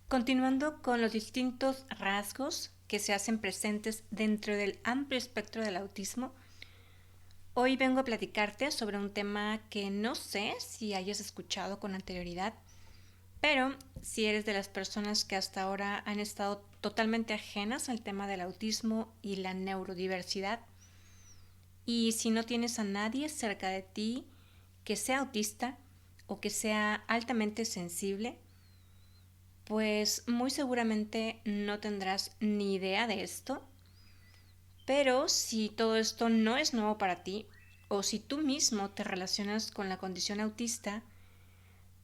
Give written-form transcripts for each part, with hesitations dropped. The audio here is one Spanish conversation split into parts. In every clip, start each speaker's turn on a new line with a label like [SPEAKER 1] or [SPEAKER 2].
[SPEAKER 1] Continuando con los distintos rasgos que se hacen presentes dentro del amplio espectro del autismo, hoy vengo a platicarte sobre un tema que no sé si hayas escuchado con anterioridad, pero si eres de las personas que hasta ahora han estado totalmente ajenas al tema del autismo y la neurodiversidad, y si no tienes a nadie cerca de ti que sea autista o que sea altamente sensible, pues muy seguramente no tendrás ni idea de esto, pero si todo esto no es nuevo para ti, o si tú mismo te relacionas con la condición autista,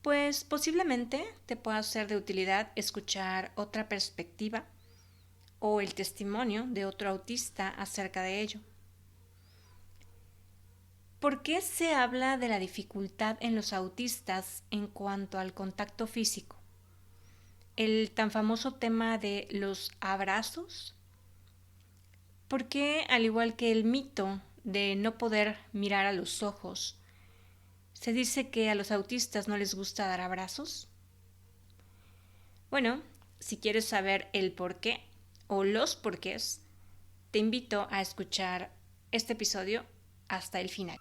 [SPEAKER 1] pues posiblemente te pueda ser de utilidad escuchar otra perspectiva o el testimonio de otro autista acerca de ello. ¿Por qué se habla de la dificultad en los autistas en cuanto al contacto físico? El tan famoso tema de los abrazos. ¿Por qué, al igual que el mito de no poder mirar a los ojos, se dice que a los autistas no les gusta dar abrazos? Bueno, si quieres saber el por qué o los porqués, te invito a escuchar este episodio hasta el final.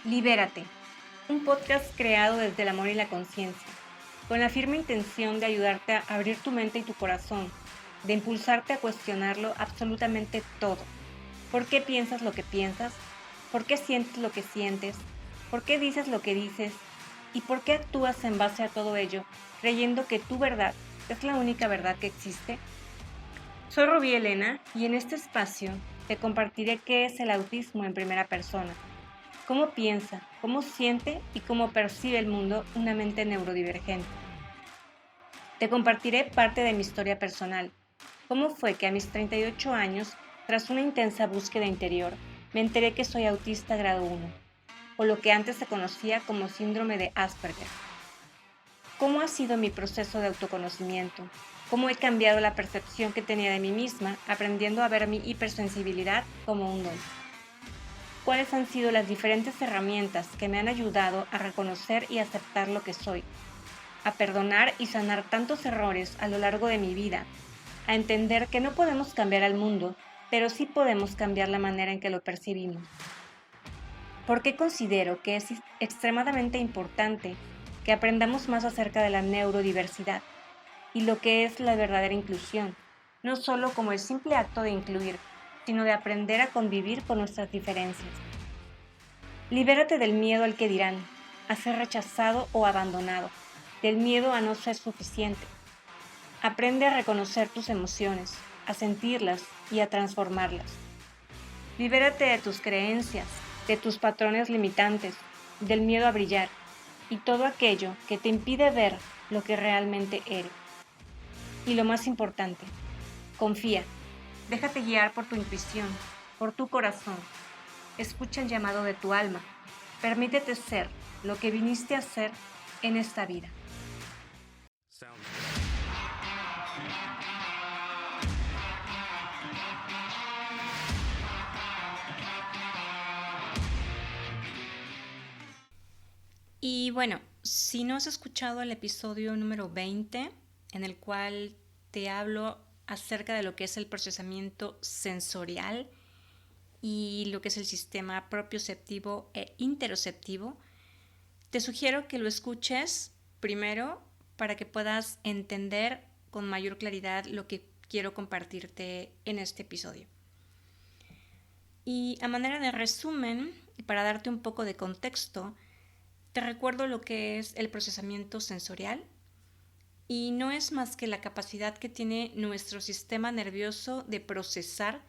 [SPEAKER 1] Libérate, un podcast creado desde el amor y la conciencia, con la firme intención de ayudarte a abrir tu mente y tu corazón, de impulsarte a cuestionarlo absolutamente todo. ¿Por qué piensas lo que piensas? ¿Por qué sientes lo que sientes? ¿Por qué dices lo que dices? ¿Y por qué actúas en base a todo ello, creyendo que tu verdad es la única verdad que existe? Soy Rubí Elena y en este espacio te compartiré qué es el autismo en primera persona, cómo piensa, cómo siente y cómo percibe el mundo una mente neurodivergente. Te compartiré parte de mi historia personal, cómo fue que a mis 38 años, tras una intensa búsqueda interior, me enteré que soy autista grado 1, o lo que antes se conocía como síndrome de Asperger. ¿Cómo ha sido mi proceso de autoconocimiento? ¿Cómo he cambiado la percepción que tenía de mí misma, aprendiendo a ver mi hipersensibilidad como un don? ¿Cuáles han sido las diferentes herramientas que me han ayudado a reconocer y aceptar lo que soy, a perdonar y sanar tantos errores a lo largo de mi vida, a entender que no podemos cambiar al mundo, pero sí podemos cambiar la manera en que lo percibimos? ¿Por qué considero que es extremadamente importante que aprendamos más acerca de la neurodiversidad y lo que es la verdadera inclusión, no solo como el simple acto de incluir, sino de aprender a convivir con nuestras diferencias? Libérate del miedo al que dirán, a ser rechazado o abandonado, del miedo a no ser suficiente. Aprende a reconocer tus emociones, a sentirlas y a transformarlas. Libérate de tus creencias, de tus patrones limitantes, del miedo a brillar y todo aquello que te impide ver lo que realmente eres. Y lo más importante, confía. Déjate guiar por tu intuición, por tu corazón. Escucha el llamado de tu alma. Permítete ser lo que viniste a ser en esta vida. Y bueno, si no has escuchado el episodio número 20, en el cual te hablo acerca de lo que es el procesamiento sensorial y lo que es el sistema propioceptivo e interoceptivo, te sugiero que lo escuches primero para que puedas entender con mayor claridad lo que quiero compartirte en este episodio. Y a manera de resumen, y para darte un poco de contexto, te recuerdo lo que es el procesamiento sensorial, y no es más que la capacidad que tiene nuestro sistema nervioso de procesar,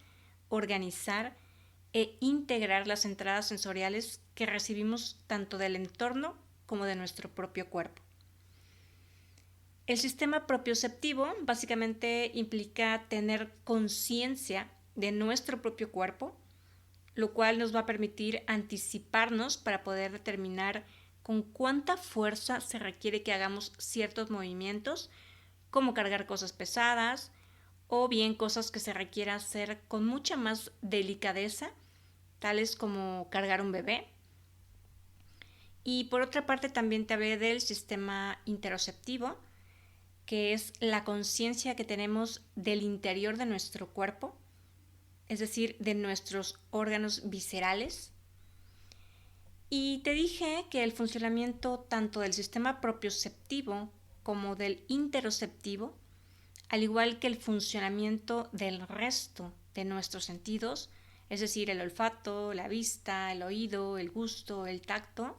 [SPEAKER 1] organizar e integrar las entradas sensoriales que recibimos tanto del entorno como de nuestro propio cuerpo. El sistema propioceptivo básicamente implica tener conciencia de nuestro propio cuerpo, lo cual nos va a permitir anticiparnos para poder determinar con cuánta fuerza se requiere que hagamos ciertos movimientos, como cargar cosas pesadas o bien cosas que se requiera hacer con mucha más delicadeza, tales como cargar un bebé. Y por otra parte también te hablé del sistema interoceptivo, que es la conciencia que tenemos del interior de nuestro cuerpo, es decir, de nuestros órganos viscerales. Y te dije que el funcionamiento tanto del sistema propioceptivo como del interoceptivo, al igual que el funcionamiento del resto de nuestros sentidos, es decir, el olfato, la vista, el oído, el gusto, el tacto,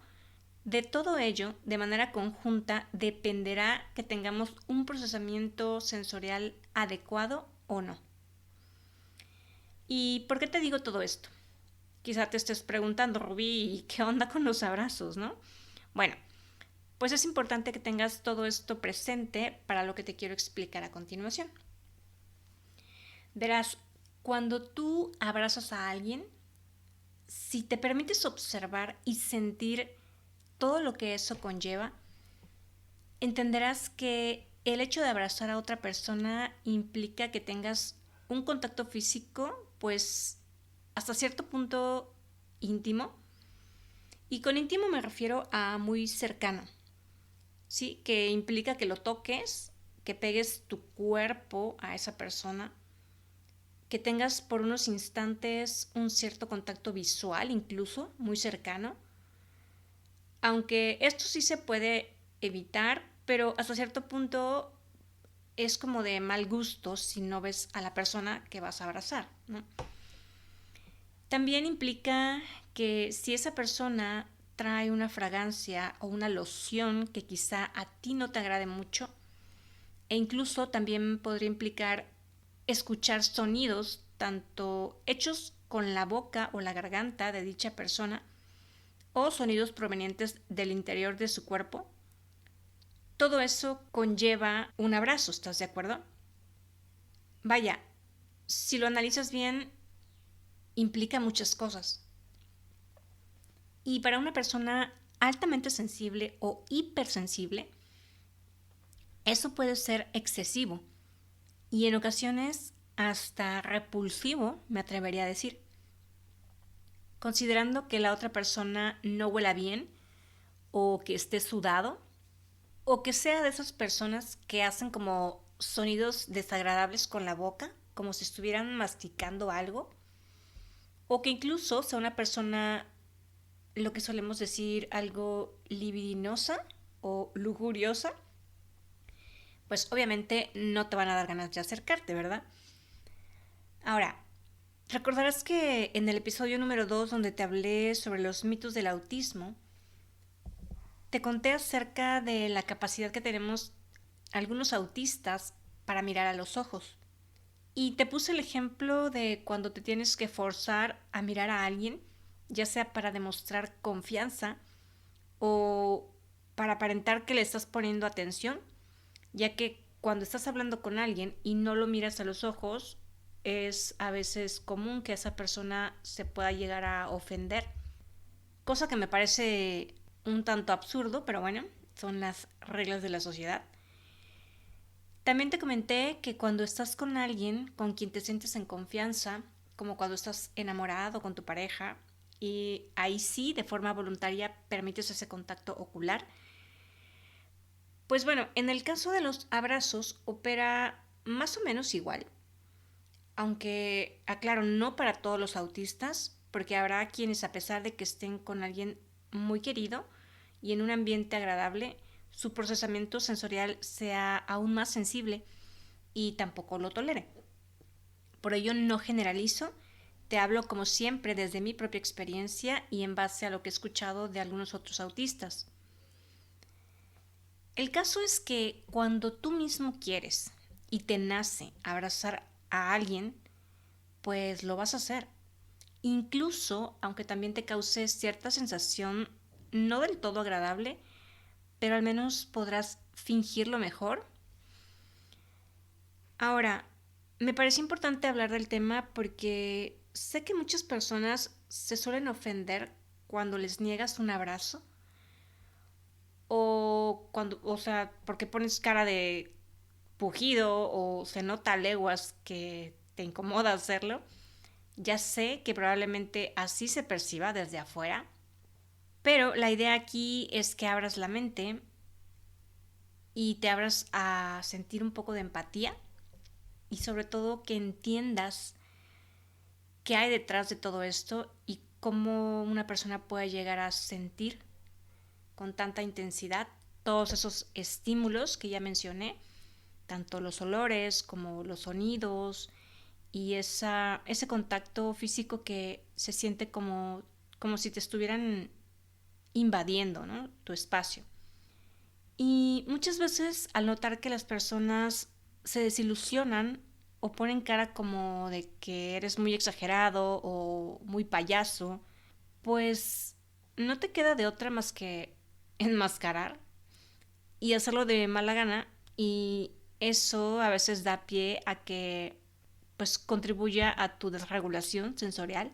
[SPEAKER 1] de todo ello, de manera conjunta, dependerá que tengamos un procesamiento sensorial adecuado o no. ¿Y por qué te digo todo esto? Quizá te estés preguntando, Rubí, ¿qué onda con los abrazos, no? Bueno, pues es importante que tengas todo esto presente para lo que te quiero explicar a continuación. Verás, cuando tú abrazas a alguien, si te permites observar y sentir todo lo que eso conlleva, entenderás que el hecho de abrazar a otra persona implica que tengas un contacto físico, pues hasta cierto punto íntimo. Y con íntimo me refiero a muy cercano, ¿sí? Que implica que lo toques, que pegues tu cuerpo a esa persona, que tengas por unos instantes un cierto contacto visual, incluso muy cercano. Aunque esto sí se puede evitar, pero hasta cierto punto es como de mal gusto si no ves a la persona que vas a abrazar, ¿no? También implica que si esa persona trae una fragancia o una loción que quizá a ti no te agrade mucho, e incluso también podría implicar escuchar sonidos tanto hechos con la boca o la garganta de dicha persona o sonidos provenientes del interior de su cuerpo. Todo eso conlleva un abrazo, ¿estás de acuerdo? Vaya, si lo analizas bien, implica muchas cosas. Y para una persona altamente sensible o hipersensible, eso puede ser excesivo y en ocasiones hasta repulsivo, me atrevería a decir. Considerando que la otra persona no huela bien o que esté sudado o que sea de esas personas que hacen como sonidos desagradables con la boca, como si estuvieran masticando algo, o que incluso sea una persona, lo que solemos decir, algo libidinosa o lujuriosa, pues obviamente no te van a dar ganas de acercarte, ¿verdad? Ahora, recordarás que en el episodio número 2, donde te hablé sobre los mitos del autismo, te conté acerca de la capacidad que tenemos algunos autistas para mirar a los ojos. Y te puse el ejemplo de cuando te tienes que forzar a mirar a alguien, ya sea para demostrar confianza o para aparentar que le estás poniendo atención, ya que cuando estás hablando con alguien y no lo miras a los ojos, es a veces común que esa persona se pueda llegar a ofender, cosa que me parece un tanto absurdo, pero bueno, son las reglas de la sociedad. También te comenté que cuando estás con alguien con quien te sientes en confianza, como cuando estás enamorado con tu pareja, y ahí sí, de forma voluntaria, permites ese contacto ocular, pues bueno, en el caso de los abrazos opera más o menos igual, aunque, aclaro, no para todos los autistas, porque habrá quienes a pesar de que estén con alguien muy querido y en un ambiente agradable, su procesamiento sensorial sea aún más sensible y tampoco lo tolere. Por ello no generalizo, te hablo como siempre desde mi propia experiencia y en base a lo que he escuchado de algunos otros autistas. El caso es que cuando tú mismo quieres y te nace abrazar a alguien, pues lo vas a hacer. Incluso aunque también te cause cierta sensación no del todo agradable, pero al menos podrás fingirlo mejor. Ahora, me parece importante hablar del tema porque sé que muchas personas se suelen ofender cuando les niegas un abrazo o cuando, o sea, porque pones cara de pujido o se nota a leguas que te incomoda hacerlo. Ya sé que probablemente así se perciba desde afuera, pero la idea aquí es que abras la mente y te abras a sentir un poco de empatía y sobre todo que entiendas qué hay detrás de todo esto y cómo una persona puede llegar a sentir con tanta intensidad todos esos estímulos que ya mencioné, tanto los olores como los sonidos y ese contacto físico que se siente como si te estuvieran invadiendo, ¿no?, tu espacio. Y muchas veces al notar que las personas se desilusionan o ponen cara como de que eres muy exagerado o muy payaso, pues no te queda de otra más que enmascarar y hacerlo de mala gana, y eso a veces da pie a que pues contribuya a tu desregulación sensorial,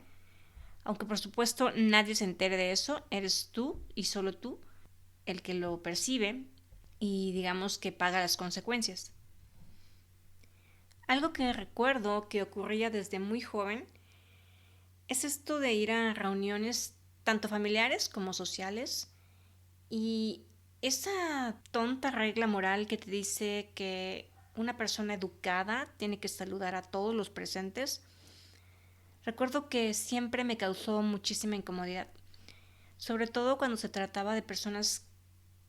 [SPEAKER 1] aunque por supuesto nadie se entere de eso, eres tú y solo tú el que lo percibe y digamos que paga las consecuencias. Algo que recuerdo que ocurría desde muy joven es esto de ir a reuniones tanto familiares como sociales y esa tonta regla moral que te dice que una persona educada tiene que saludar a todos los presentes. Recuerdo que siempre me causó muchísima incomodidad, sobre todo cuando se trataba de personas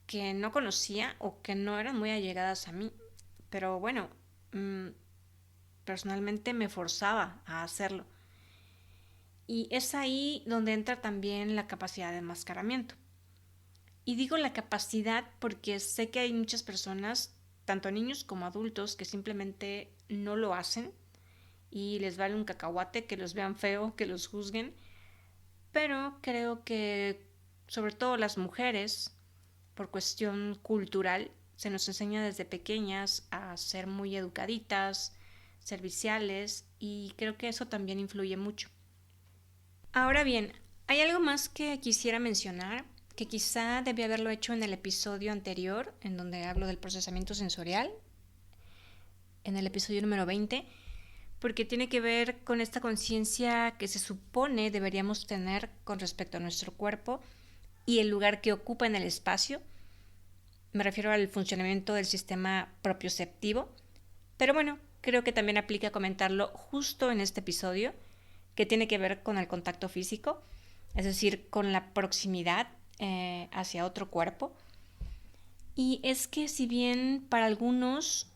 [SPEAKER 1] que no conocía o que no eran muy allegadas a mí. Pero bueno, personalmente me forzaba a hacerlo. Y es ahí donde entra también la capacidad de enmascaramiento. Y digo la capacidad porque sé que hay muchas personas, tanto niños como adultos, que simplemente no lo hacen y les vale un cacahuate que los vean feo, que los juzguen. Pero creo que sobre todo las mujeres, por cuestión cultural, se nos enseña desde pequeñas a ser muy educaditas, serviciales, y creo que eso también influye mucho. Ahora bien, hay algo más que quisiera mencionar, que quizá debí haberlo hecho en el episodio anterior, en donde hablo del procesamiento sensorial, en el episodio número 20, porque tiene que ver con esta conciencia que se supone deberíamos tener con respecto a nuestro cuerpo y el lugar que ocupa en el espacio. Me refiero al funcionamiento del sistema propioceptivo, pero bueno, creo que también aplica comentarlo justo en este episodio, que tiene que ver con el contacto físico, es decir, con la proximidad hacia otro cuerpo. Y es que si bien para algunos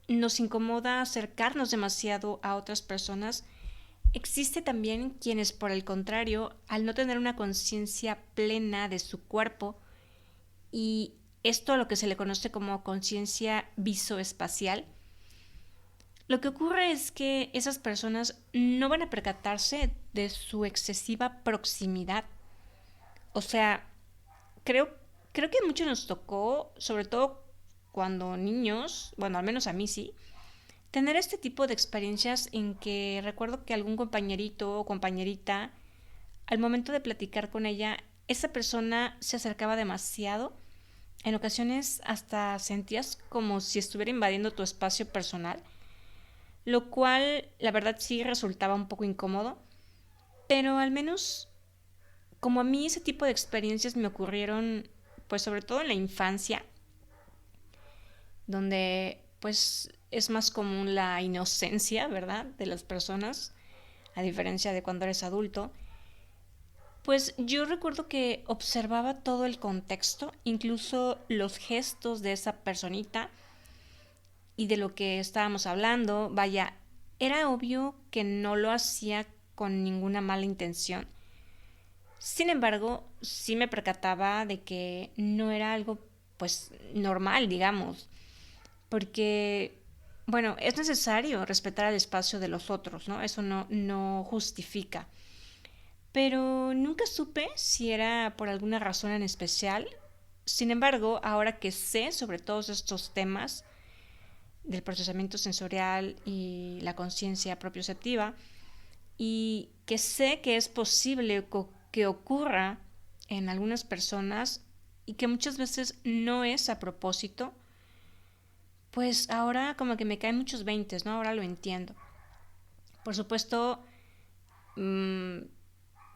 [SPEAKER 1] nos incomoda acercarnos demasiado a otras personas, existe también quienes, por el contrario, al no tener una conciencia plena de su cuerpo, y esto a lo que se le conoce como conciencia visoespacial, lo que ocurre es que esas personas no van a percatarse de su excesiva proximidad. O sea, creo, creo que a muchos nos tocó, sobre todo cuando niños, bueno, al menos a mí sí, tener este tipo de experiencias en que recuerdo que algún compañerito o compañerita, al momento de platicar con ella, esa persona se acercaba demasiado. En ocasiones hasta sentías como si estuviera invadiendo tu espacio personal, lo cual la verdad sí resultaba un poco incómodo, pero al menos como a mí ese tipo de experiencias me ocurrieron pues sobre todo en la infancia, donde pues es más común la inocencia, ¿verdad?, de las personas, a diferencia de cuando eres adulto. Pues yo recuerdo que observaba todo el contexto, incluso los gestos de esa personita y de lo que estábamos hablando. Vaya, era obvio que no lo hacía con ninguna mala intención. Sin embargo, sí me percataba de que no era algo pues normal, digamos, porque bueno, es necesario respetar el espacio de los otros, ¿no? Eso no justifica. Pero nunca supe si era por alguna razón en especial. Sin embargo, ahora que sé sobre todos estos temas del procesamiento sensorial y la conciencia propioceptiva, y que sé que es posible que ocurra en algunas personas y que muchas veces no es a propósito, pues ahora como que me caen muchos veintes, ¿no? Ahora lo entiendo. Por supuesto, mmm,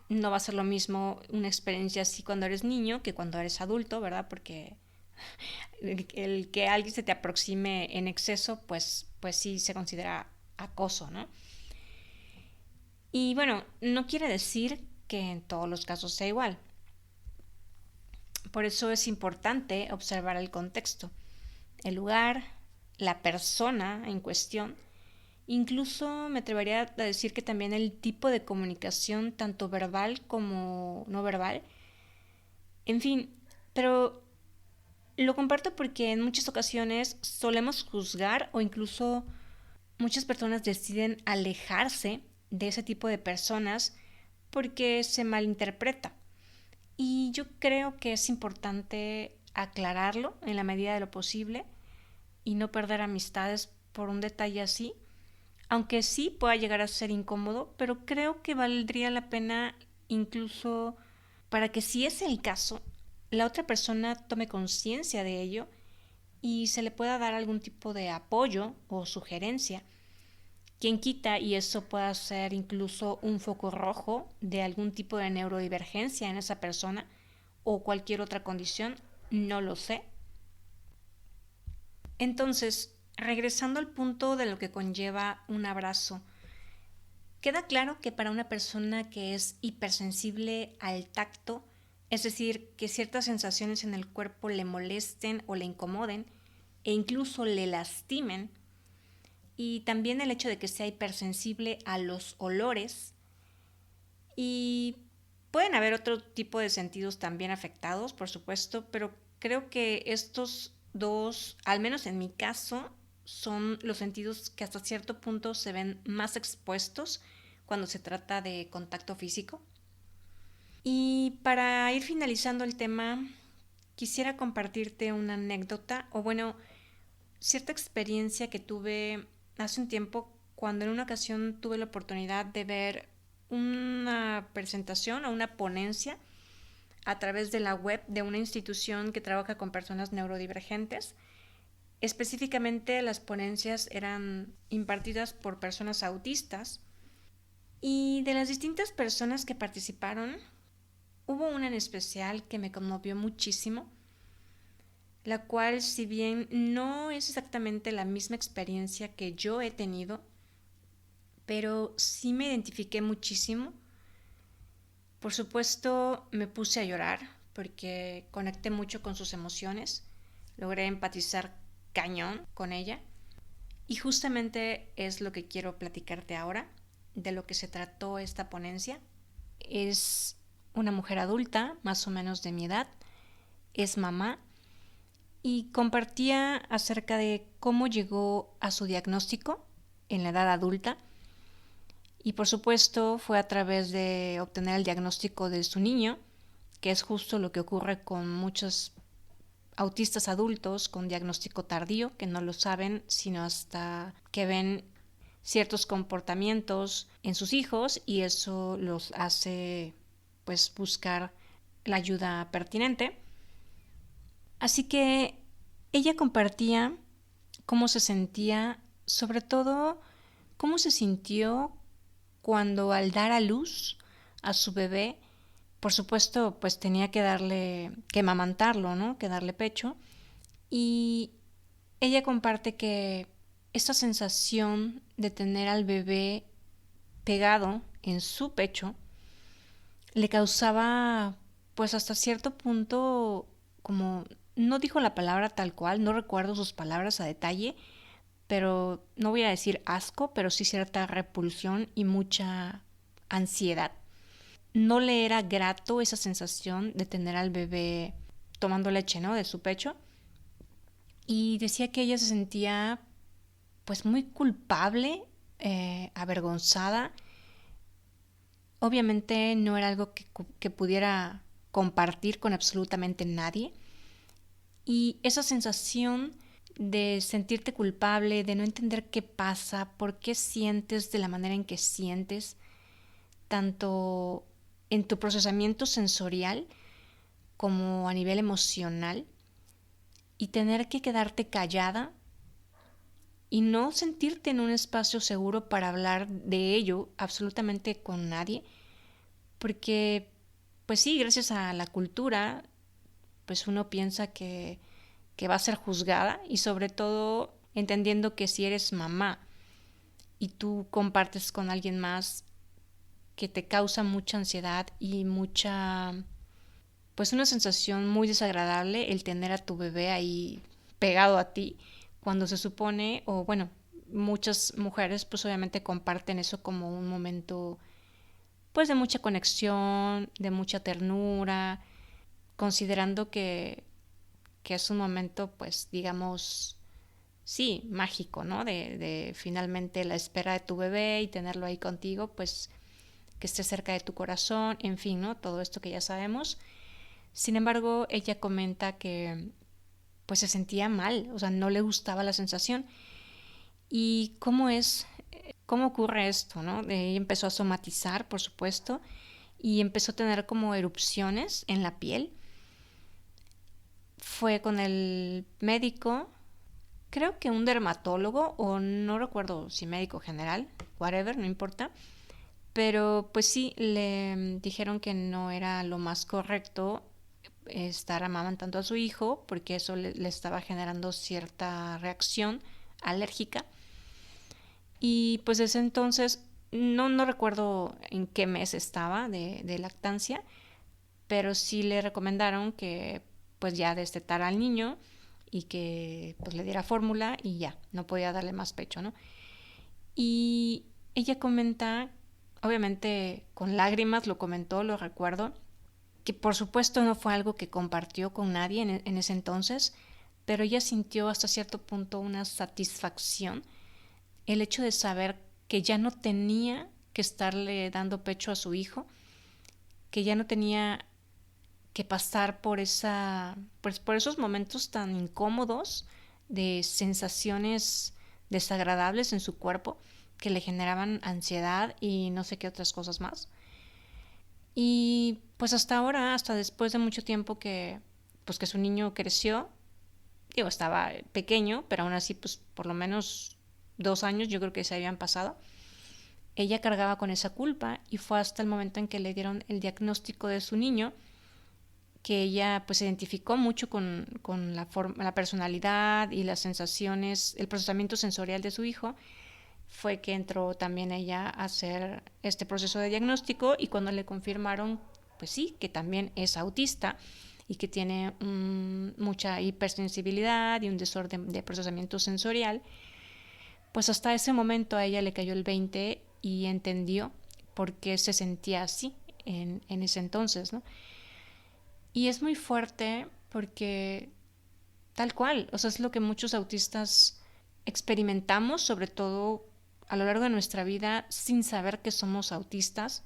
[SPEAKER 1] no va a ser lo mismo una experiencia así cuando eres niño que cuando eres adulto, ¿verdad? Porque el que alguien se te aproxime en exceso, pues sí se considera acoso, ¿no? Y bueno, no quiere decir que en todos los casos sea igual. Por eso es importante observar el contexto, el lugar, la persona en cuestión. Incluso me atrevería a decir que también el tipo de comunicación, tanto verbal como no verbal. En fin, pero lo comparto porque en muchas ocasiones solemos juzgar o incluso muchas personas deciden alejarse de ese tipo de personas porque se malinterpreta. Y yo creo que es importante aclararlo en la medida de lo posible y no perder amistades por un detalle así, aunque sí pueda llegar a ser incómodo, pero creo que valdría la pena incluso para que si es el caso, la otra persona tome conciencia de ello y se le pueda dar algún tipo de apoyo o sugerencia. Quien quita y eso pueda ser incluso un foco rojo de algún tipo de neurodivergencia en esa persona o cualquier otra condición, no lo sé. Entonces, regresando al punto de lo que conlleva un abrazo, queda claro que para una persona que es hipersensible al tacto, es decir, que ciertas sensaciones en el cuerpo le molesten o le incomoden e incluso le lastimen, y también el hecho de que sea hipersensible a los olores, y pueden haber otro tipo de sentidos también afectados, por supuesto, pero creo que estos dos, al menos en mi caso, son los sentidos que hasta cierto punto se ven más expuestos cuando se trata de contacto físico. Y para ir finalizando el tema, quisiera compartirte una anécdota, o bueno, cierta experiencia que tuve hace un tiempo cuando en una ocasión tuve la oportunidad de ver una presentación o una ponencia a través de la web de una institución que trabaja con personas neurodivergentes. Específicamente las ponencias eran impartidas por personas autistas y de las distintas personas que participaron, hubo una en especial que me conmovió muchísimo, la cual, si bien no es exactamente la misma experiencia que yo he tenido, pero sí me identifiqué muchísimo. Por supuesto, me puse a llorar porque conecté mucho con sus emociones, logré empatizar cañón con ella y justamente es lo que quiero platicarte ahora, de lo que se trató esta ponencia. Es una mujer adulta, más o menos de mi edad, es mamá y compartía acerca de cómo llegó a su diagnóstico en la edad adulta. Y por supuesto fue a través de obtener el diagnóstico de su niño, que es justo lo que ocurre con muchos autistas adultos con diagnóstico tardío, que no lo saben sino hasta que ven ciertos comportamientos en sus hijos y eso los hace pues buscar la ayuda pertinente. Así que ella compartía cómo se sentía, sobre todo cómo se sintió cuando al dar a luz a su bebé, por supuesto, pues tenía que amamantarlo, ¿no? Que darle pecho. Y ella comparte que esta sensación de tener al bebé pegado en su pecho le causaba, pues hasta cierto punto, como no dijo la palabra tal cual, no recuerdo sus palabras a detalle, pero no voy a decir asco, pero sí cierta repulsión y mucha ansiedad. No le era grato esa sensación de tener al bebé tomando leche, ¿no? De su pecho. Y decía que ella se sentía pues muy culpable, avergonzada. Obviamente no era algo que pudiera compartir con absolutamente nadie. Y esa sensación de sentirte culpable, de no entender qué pasa, por qué sientes de la manera en que sientes, tanto en tu procesamiento sensorial como a nivel emocional, y tener que quedarte callada y no sentirte en un espacio seguro para hablar de ello absolutamente con nadie, porque pues sí, gracias a la cultura, pues uno piensa que va a ser juzgada, y sobre todo entendiendo que si eres mamá y tú compartes con alguien más que te causa mucha ansiedad y pues una sensación muy desagradable el tener a tu bebé ahí pegado a ti, cuando se supone, o bueno, muchas mujeres pues obviamente comparten eso como un momento pues de mucha conexión, de mucha ternura, considerando que es un momento pues digamos, sí, mágico, ¿no? De finalmente la espera de tu bebé y tenerlo ahí contigo, pues que esté cerca de tu corazón, en fin, ¿no? Todo esto que ya sabemos. Sin embargo, ella comenta que pues se sentía mal, o sea, no le gustaba la sensación. ¿Y cómo ocurre esto, no? Ella empezó a somatizar, por supuesto, y empezó a tener como erupciones en la piel. Fue con el médico, creo que un dermatólogo, o no recuerdo si médico general, whatever, no importa. Pero pues sí, le dijeron que no era lo más correcto estar amamantando a su hijo, porque eso le estaba generando cierta reacción alérgica. Y pues desde entonces, no recuerdo en qué mes estaba de lactancia, pero sí le recomendaron que pues ya destetara al niño y que pues le diera fórmula y ya, no podía darle más pecho, ¿no? Y ella comenta, obviamente con lágrimas lo comentó, lo recuerdo, que por supuesto no fue algo que compartió con nadie en ese entonces, pero ella sintió hasta cierto punto una satisfacción, el hecho de saber que ya no tenía que estarle dando pecho a su hijo, que ya no tenía que pasar pues por esos momentos tan incómodos de sensaciones desagradables en su cuerpo que le generaban ansiedad y no sé qué otras cosas más. Y pues hasta ahora, hasta después de mucho tiempo pues que su niño creció, digo, estaba pequeño, pero aún así, pues por lo menos 2 años yo creo que se habían pasado, ella cargaba con esa culpa, y fue hasta el momento en que le dieron el diagnóstico de su niño que ella pues se identificó mucho con la personalidad y las sensaciones, el procesamiento sensorial de su hijo. Fue que entró también ella a hacer este proceso de diagnóstico, y cuando le confirmaron, pues sí, que también es autista y que tiene mucha hipersensibilidad y un desorden de procesamiento sensorial, pues hasta ese momento a ella le cayó el 20 y entendió por qué se sentía así en ese entonces, ¿no? Y es muy fuerte porque tal cual, o sea, es lo que muchos autistas experimentamos, sobre todo a lo largo de nuestra vida, sin saber que somos autistas,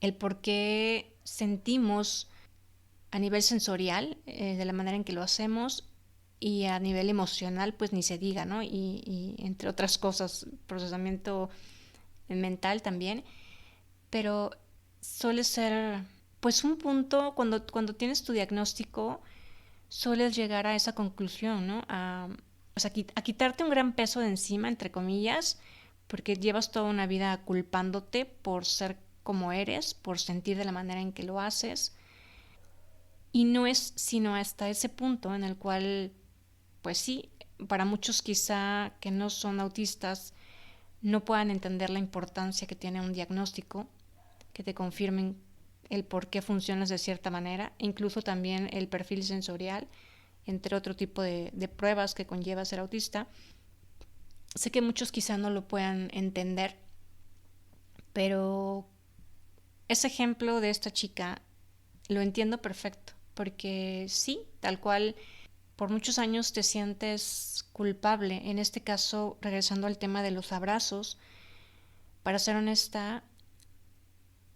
[SPEAKER 1] el por qué sentimos a nivel sensorial, de la manera en que lo hacemos, y a nivel emocional, pues ni se diga, ¿no? Y entre otras cosas, procesamiento mental también, pero suele ser, pues un punto, cuando tienes tu diagnóstico, sueles llegar a esa conclusión, ¿no? O sea, a quitarte un gran peso de encima, entre comillas, porque llevas toda una vida culpándote por ser como eres, por sentir de la manera en que lo haces, y no es sino hasta ese punto en el cual, pues sí, para muchos quizá que no son autistas, no puedan entender la importancia que tiene un diagnóstico, que te confirmen el por qué funcionas de cierta manera, e incluso también el perfil sensorial, entre otro tipo de pruebas que conlleva ser autista. Sé que muchos quizá no lo puedan entender, pero ese ejemplo de esta chica lo entiendo perfecto, porque sí, tal cual, por muchos años te sientes culpable. En este caso, regresando al tema de los abrazos, para ser honesta,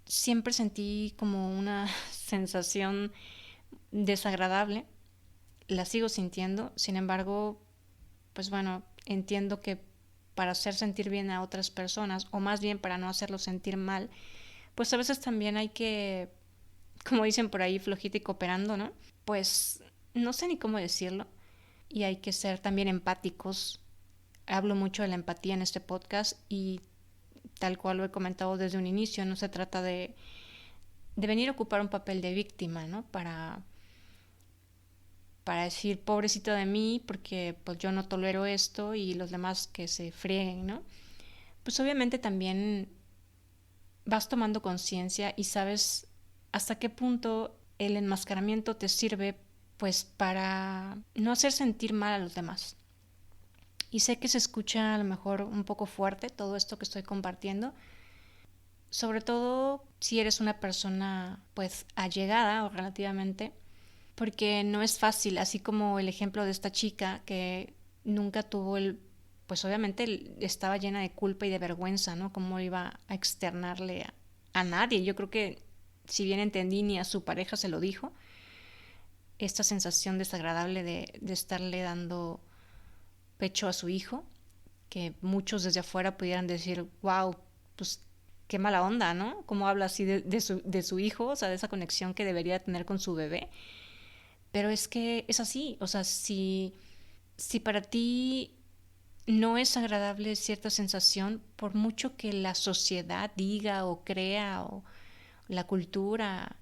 [SPEAKER 1] siempre sentí como una sensación desagradable, la sigo sintiendo. Sin embargo, pues bueno, entiendo que para hacer sentir bien a otras personas, o más bien para no hacerlos sentir mal, pues a veces también hay que, como dicen por ahí, flojita y cooperando, ¿no? Pues no sé ni cómo decirlo. Y hay que ser también empáticos. Hablo mucho de la empatía en este podcast y tal cual lo he comentado desde un inicio, no se trata de venir a ocupar un papel de víctima, ¿no? Para decir, pobrecito de mí, porque pues yo no tolero esto y los demás que se frieguen, ¿no? Pues obviamente también vas tomando conciencia y sabes hasta qué punto el enmascaramiento te sirve pues para no hacer sentir mal a los demás. Y sé que se escucha a lo mejor un poco fuerte todo esto que estoy compartiendo, sobre todo si eres una persona pues allegada o relativamente, porque no es fácil, así como el ejemplo de esta chica que nunca tuvo pues obviamente estaba llena de culpa y de vergüenza, ¿no? Cómo iba a externarle a nadie. Yo creo que si bien entendí ni a su pareja se lo dijo, esta sensación desagradable de estarle dando pecho a su hijo, que muchos desde afuera pudieran decir, wow, pues qué mala onda, ¿no? Cómo habla así de su hijo, o sea, de esa conexión que debería tener con su bebé. Pero es que es así, o sea, si para ti no es agradable cierta sensación, por mucho que la sociedad diga o crea o la cultura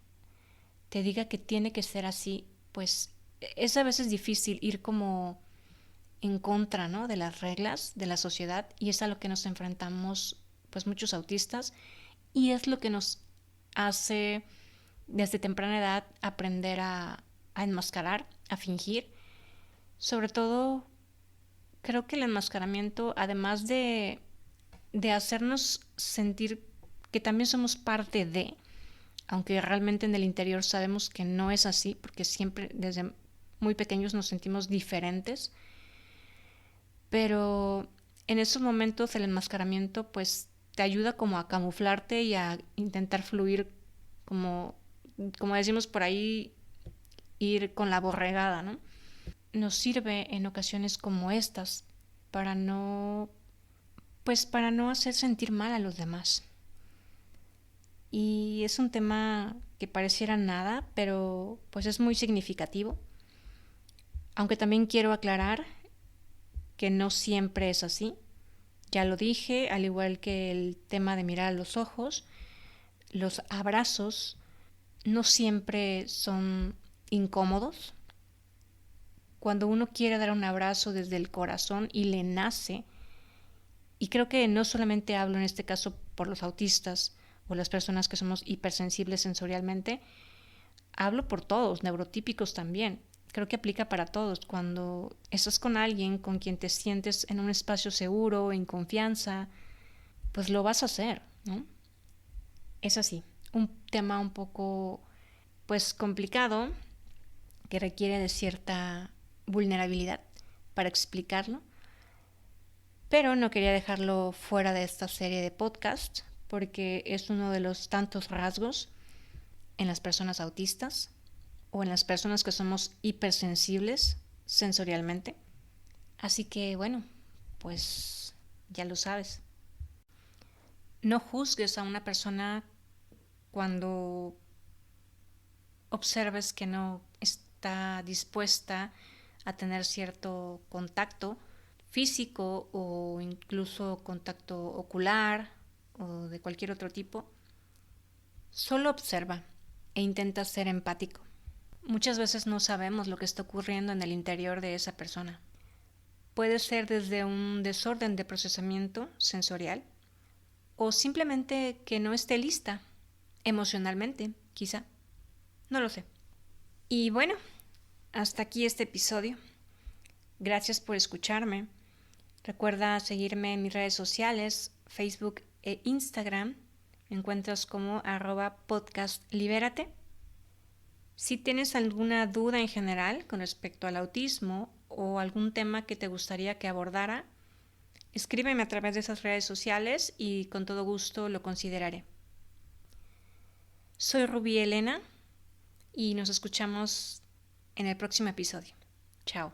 [SPEAKER 1] te diga que tiene que ser así, pues es a veces difícil ir como en contra, ¿no? De las reglas de la sociedad y es a lo que nos enfrentamos pues muchos autistas y es lo que nos hace desde temprana edad aprender a enmascarar, a fingir. Sobre todo creo que el enmascaramiento, además de hacernos sentir que también somos parte de, aunque realmente en el interior sabemos que no es así, porque siempre desde muy pequeños nos sentimos diferentes, pero en esos momentos el enmascaramiento pues te ayuda como a camuflarte y a intentar fluir como, como decimos por ahí, ir con la borregada, ¿no? Nos sirve en ocasiones como estas para no, pues para no hacer sentir mal a los demás. Y es un tema que pareciera nada, pero pues es muy significativo. Aunque también quiero aclarar que no siempre es así. Ya lo dije, al igual que el tema de mirar a los ojos, los abrazos no siempre son incómodos. Cuando uno quiere dar un abrazo desde el corazón y le nace, y creo que no solamente hablo en este caso por los autistas o las personas que somos hipersensibles sensorialmente, hablo por todos, neurotípicos también. Creo que aplica para todos. Cuando estás con alguien con quien te sientes en un espacio seguro, en confianza, pues lo vas a hacer, ¿no? Es así, un tema un poco, pues complicado, que requiere de cierta vulnerabilidad para explicarlo, pero no quería dejarlo fuera de esta serie de podcasts porque es uno de los tantos rasgos en las personas autistas o en las personas que somos hipersensibles sensorialmente. Así que bueno, pues ya lo sabes. No juzgues a una persona cuando observes que no está dispuesta a tener cierto contacto físico o incluso contacto ocular o de cualquier otro tipo. Solo observa e intenta ser empático. Muchas veces no sabemos lo que está ocurriendo en el interior de esa persona. Puede ser desde un desorden de procesamiento sensorial o simplemente que no esté lista emocionalmente, quizá. No lo sé. Y bueno, hasta aquí este episodio. Gracias por escucharme. Recuerda seguirme en mis redes sociales, Facebook e Instagram. Me encuentras como @podcastlibérate. Si tienes alguna duda en general con respecto al autismo o algún tema que te gustaría que abordara, escríbeme a través de esas redes sociales y con todo gusto lo consideraré. Soy Rubí Elena y nos escuchamos en el próximo episodio. Chao.